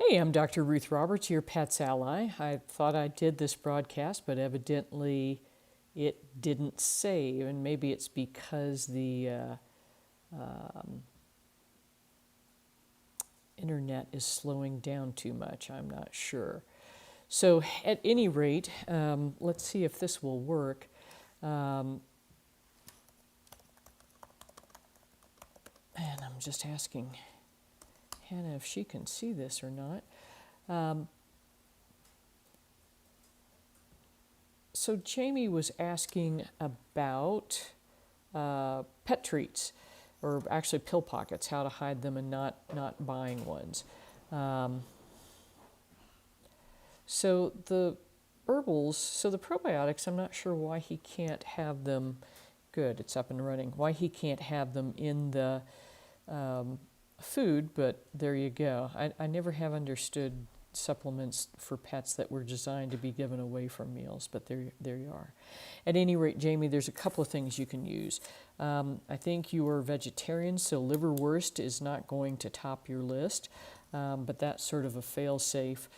Hey, I'm Dr. Ruth Roberts, your pet's ally. I thought I did this broadcast, but evidently it didn't save, and maybe it's because the internet is slowing down too much. I'm not sure. So, at any rate, let's see if this will work. And I'm just asking Hannah if she can see this or not. So Jamie was asking about pet treats, or actually pill pockets, how to hide them and not buying ones. So the herbals, so the probiotics, I'm not sure why he can't have them. Good, it's up and running. Why he can't have them in the food, but there you go. I never have understood supplements for pets that were designed to be given away from meals, but there you are. At any rate, Jamie, there's a couple of things you can use. I think you are vegetarian, so liverwurst is not going to top your list, but that's sort of a fail-safe.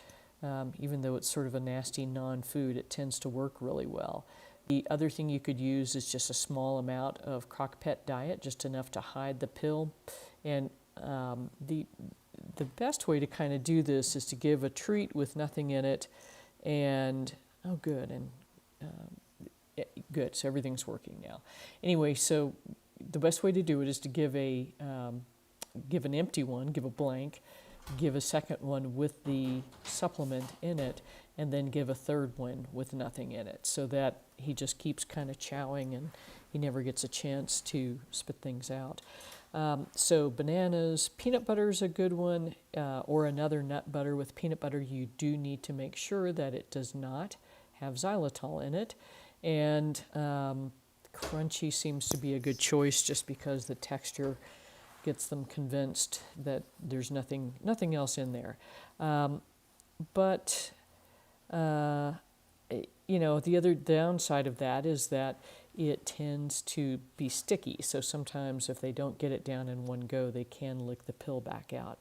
Even though it's sort of a nasty non-food, it tends to work really well. The other thing you could use is just a small amount of crock-pot diet, just enough to hide the pill. And the best way to kind of do this is to give a treat with nothing in it, and good. So everything's working now. Anyway, so the best way to do it is to give an empty one, give a blank, give a second one with the supplement in it, and then give a third one with nothing in it, so that he just keeps kind of chowing and he never gets a chance to spit things out. So bananas, peanut butter is a good one, or another nut butter with peanut butter. You do need to make sure that it does not have xylitol in it. And crunchy seems to be a good choice just because the texture gets them convinced that there's nothing else in there. But the other downside of that is that it tends to be sticky. So sometimes if they don't get it down in one go, they can lick the pill back out.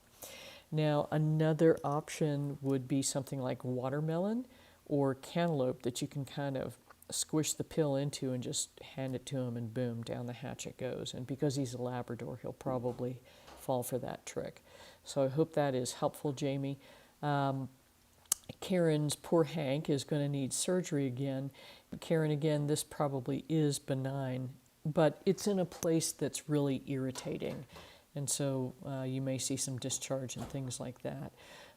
Now, another option would be something like watermelon or cantaloupe that you can kind of squish the pill into and just hand it to him, and boom, down the hatch it goes. And because he's a Labrador, he'll probably fall for that trick. So I hope that is helpful, Jamie. Karen's poor Hank is going to need surgery again. Karen, again, this probably is benign, but it's in a place that's really irritating. And so you may see some discharge and things like that.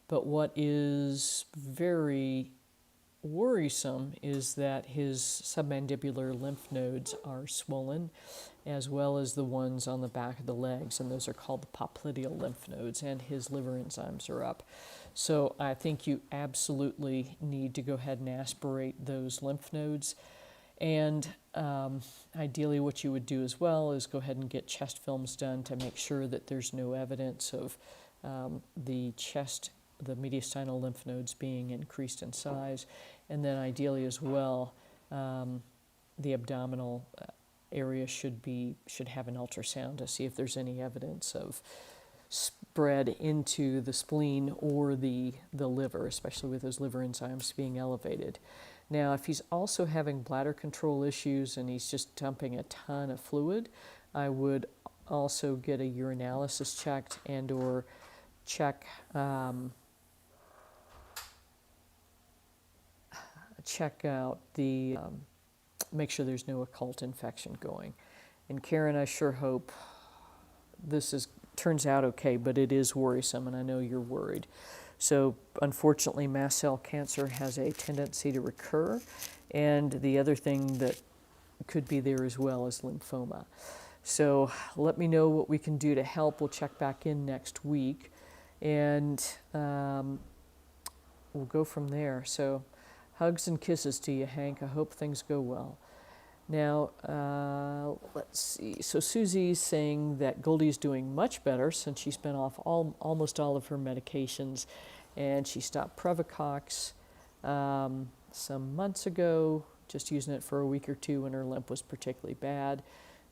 But what is very worrisome is that his submandibular lymph nodes are swollen, as well as the ones on the back of the legs, and those are called the popliteal lymph nodes, and his liver enzymes are up. So I think you absolutely need to go ahead and aspirate those lymph nodes. And ideally what you would do as well is go ahead and get chest films done to make sure that there's no evidence of the mediastinal lymph nodes being increased in size. And then ideally as well, the abdominal area should have an ultrasound to see if there's any evidence of spread into the spleen or the liver, especially with those liver enzymes being elevated. Now, if he's also having bladder control issues and he's just dumping a ton of fluid, I would also get a urinalysis checked and or check out make sure there's no occult infection going. And Karen, I sure hope this turns out okay, but it is worrisome, and I know you're worried. So unfortunately, mast cell cancer has a tendency to recur, and the other thing that could be there as well is lymphoma. So let me know what we can do to help. We'll check back in next week, and we'll go from there. So hugs and kisses to you, Hank. I hope things go well. Now, let's see. So Susie's saying that Goldie's doing much better since she's been off almost all of her medications, and she stopped Previcox some months ago, just using it for a week or two when her limp was particularly bad.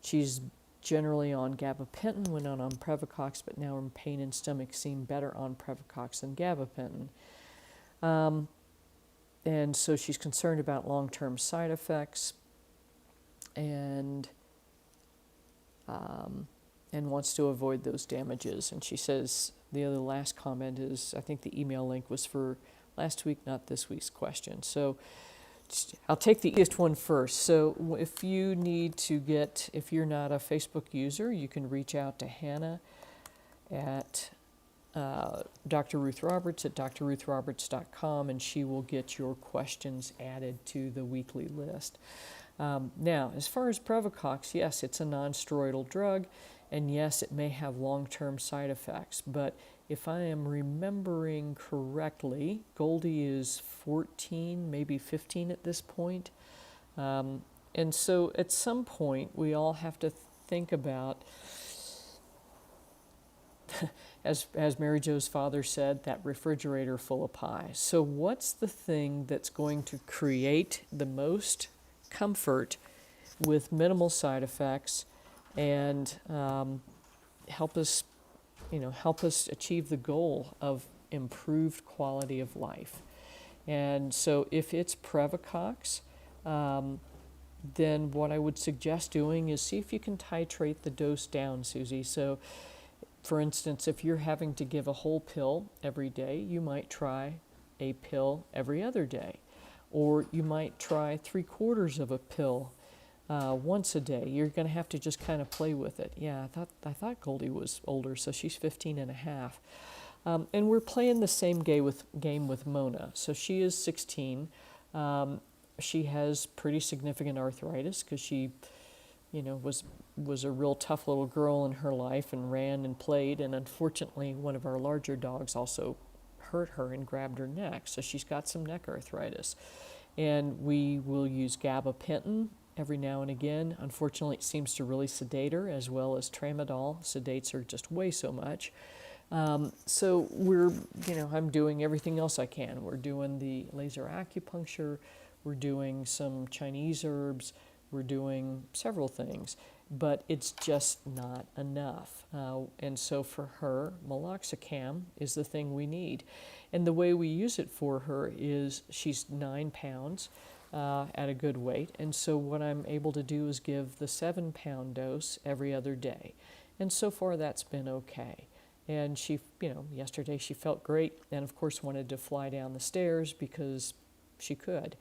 She's generally on gabapentin when not on Previcox, but now her pain and stomach seem better on Previcox than gabapentin. And so she's concerned about long-term side effects and wants to avoid those damages. And she says the other last comment is, I think the email link was for last week, not this week's question. So I'll take the easiest one first. So if you need to get, if you're not a Facebook user, you can reach out to Hannah at Dr. Ruth Roberts at drruthroberts.com, and she will get your questions added to the weekly list. Now, as far as Previcox, yes, it's a non-steroidal drug, and yes, it may have long-term side effects, but if I am remembering correctly, Goldie is 14, maybe 15 at this point. And so at some point, we all have to think about, as Mary Jo's father said, that refrigerator full of pie. So what's the thing that's going to create the most comfort with minimal side effects and help us achieve the goal of improved quality of life? And so if it's Previcox, then what I would suggest doing is see if you can titrate the dose down, Susie. So for instance, if you're having to give a whole pill every day, you might try a pill every other day. Or you might try 3/4 of a pill once a day. You're going to have to just kind of play with it. Yeah, I thought Goldie was older, so she's 15 and a half. And we're playing the same game with Mona. So she is 16. She has pretty significant arthritis because she, was a real tough little girl in her life and ran and played. And unfortunately, one of our larger dogs also hurt her and grabbed her neck. So she's got some neck arthritis. And we will use gabapentin every now and again. Unfortunately, it seems to really sedate her, as well as tramadol sedates her just way so much. So I'm doing everything else I can. We're doing the laser acupuncture, we're doing some Chinese herbs, we're doing several things, but it's just not enough. And so for her, meloxicam is the thing we need. And the way we use it for her is she's 9 pounds at a good weight. And so what I'm able to do is give the 7-pound dose every other day. And so far that's been okay. And she, yesterday she felt great and of course wanted to fly down the stairs because she could.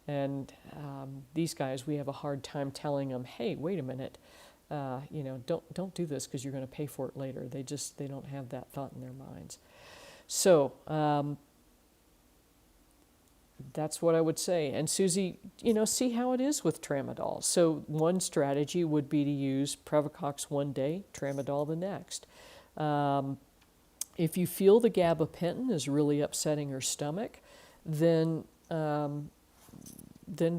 And these guys, we have a hard time telling them, hey, wait a minute, don't do this because you're going to pay for it later. They don't have that thought in their minds. So that's what I would say. And Susie, see how it is with tramadol. So one strategy would be to use Previcox one day, tramadol the next. If you feel the gabapentin is really upsetting her stomach, then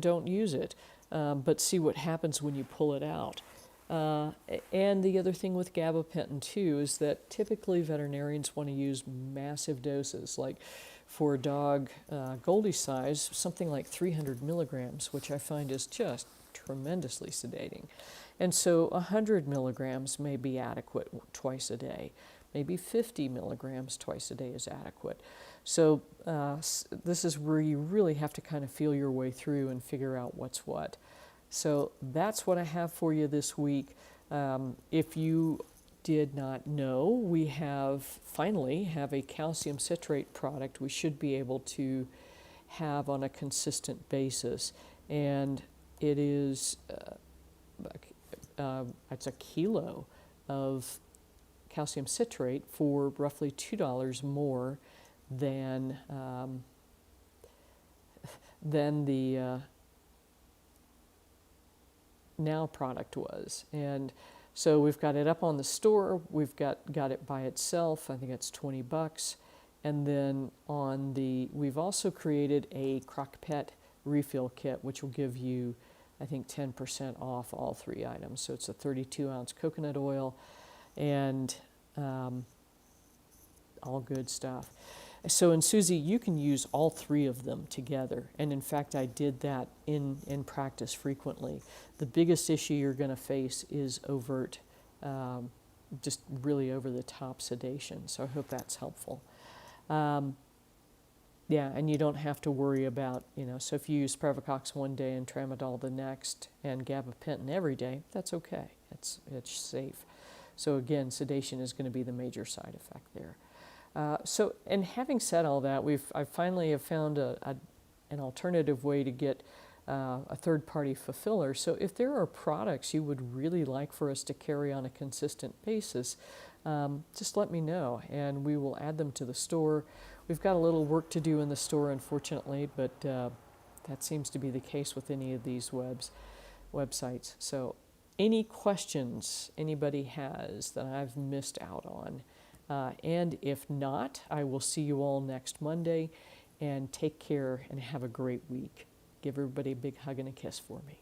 don't use it. But see what happens when you pull it out. And the other thing with gabapentin too is that typically veterinarians want to use massive doses, like for a dog Goldie size, something like 300 milligrams, which I find is just tremendously sedating. And so 100 milligrams may be adequate twice a day. Maybe 50 milligrams twice a day is adequate. So this is where you really have to kind of feel your way through and figure out what's what. So that's what I have for you this week. If you did not know, we finally have a calcium citrate product we should be able to have on a consistent basis. And it is, it's a kilo of calcium citrate for roughly $2 more than the Now product was. And so we've got it up on the store, we've got it by itself, I think it's $20. And then we've also created a Crock-Pot refill kit, which will give you, I think, 10% off all 3 items. So it's a 32-ounce coconut oil and all good stuff. So, and Susie, you can use all 3 of them together. And in fact, I did that in practice frequently. The biggest issue you're going to face is overt just really over-the-top sedation. So I hope that's helpful. Yeah, and you don't have to worry about, so if you use Previcox one day and Tramadol the next and gabapentin every day, that's okay. It's safe. So again, sedation is going to be the major side effect there. And having said all that, I finally have found an alternative way to get a third-party fulfiller. So if there are products you would really like for us to carry on a consistent basis, just let me know, and we will add them to the store. We've got a little work to do in the store, unfortunately, but that seems to be the case with any of these websites. So any questions anybody has that I've missed out on? And if not, I will see you all next Monday, and take care and have a great week. Give everybody a big hug and a kiss for me.